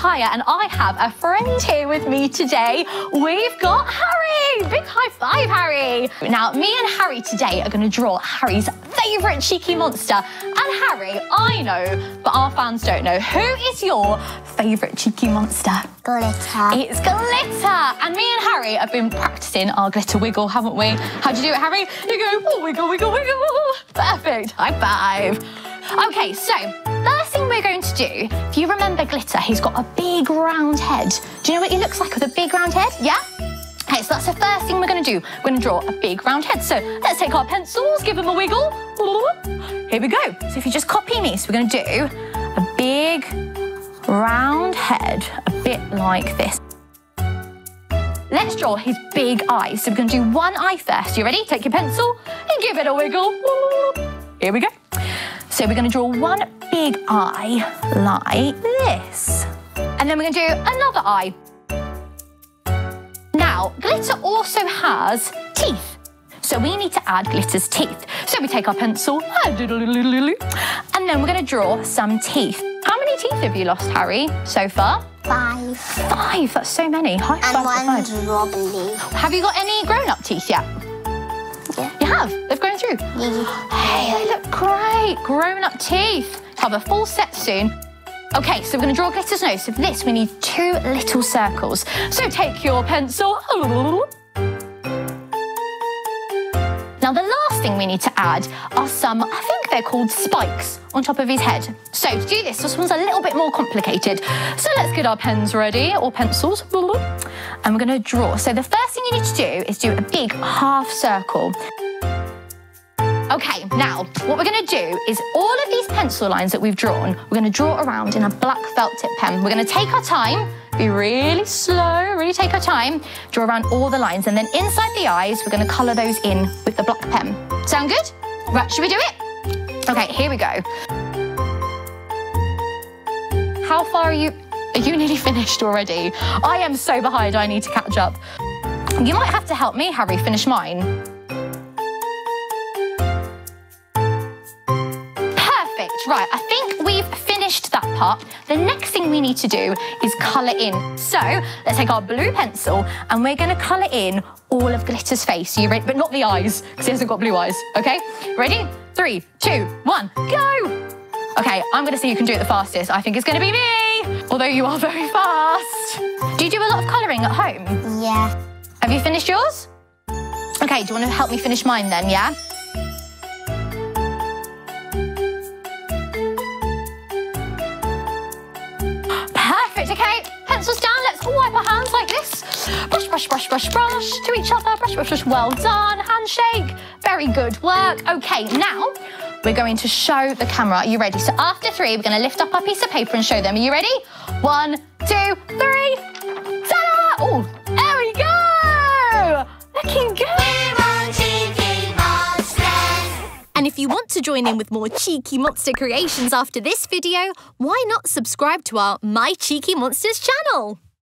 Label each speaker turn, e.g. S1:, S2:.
S1: Kaya and I have a friend here with me today. We've got Harry. Big high five, Harry. Now, me and Harry today are going to draw Harry's favourite cheeky monster. And Harry, I know, but our fans don't know. Who is your favourite cheeky monster?
S2: Glitter.
S1: It's Glitter. And me and Harry have been practising our glitter wiggle, haven't we? How'd you do it, Harry? You go, oh, wiggle, wiggle, wiggle. Perfect. High five. Okay, so first thing we're going to do, if you remember Glitter, he's got a big round head. Do you know what he looks like with a big round head? Yeah? Okay, so that's the first thing we're going to do. We're going to draw a big round head. So let's take our pencils, give him a wiggle. Here we go. So if you just copy me, so we're going to do a big round head, a bit like this. Let's draw his big eyes. So we're going to do one eye first. You ready? Take your pencil and give it a wiggle. Here we go. So we're going to draw one big eye like this. And then we're going to do another eye. Now, Glitter also has teeth. So we need to add Glitter's teeth. So we take our pencil, and then we're going to draw some teeth. How many teeth have you lost, Harry, so far?
S2: 5.
S1: 5, that's so many. High five.
S2: And one's wobbly.
S1: Have you got any grown-up teeth yet?
S2: Yeah.
S1: You have? They've grown through?
S2: Yeah.
S1: Hey, they look great. Grown-up teeth. Have a full set soon. Okay, so we're going to draw Glitter's nose. So for this, we need 2 little circles. So take your pencil. Now, the last thing we need to add are some, I think they're called spikes, on top of his head. So to do this one's a little bit more complicated. So let's get our pens ready, or pencils. And we're going to draw. So the first thing you need to do is do a big half circle. Okay, now, what we're going to do is all of these pencil lines that we've drawn, we're going to draw around in a black felt tip pen. We're going to take our time, be really slow, really take our time, draw around all the lines, and then inside the eyes, we're going to colour those in with the black pen. Sound good? Right, should we do it? Okay, here we go. How far are you? Are you nearly finished already? I am so behind, I need to catch up. You might have to help me, Harry, finish mine. Right, I think we've finished that part. The next thing we need to do is colour in. So let's take our blue pencil and we're going to colour in all of Glitter's face. Are you ready? But not the eyes, because he hasn't got blue eyes. Okay, ready? 3, 2, 1, go! Okay, I'm going to see who can do it the fastest. I think it's going to be me, although you are very fast. Do you do a lot of colouring at home?
S2: Yeah.
S1: Have you finished yours? Okay, do you want to help me finish mine then, yeah? Okay, pencils down, let's all wipe our hands like this. Brush, brush, brush, brush, brush to each other. Brush, brush, brush, well done. Handshake, very good work. Okay, now we're going to show the camera. Are you ready? So after 3, we're going to lift up our piece of paper and show them. Are you ready? 1, 2, 3. Ta-da! Oh, there we go. Looking good. And if you want to join in with more cheeky monster creations after this video, why not subscribe to our My Cheeky Monsters channel?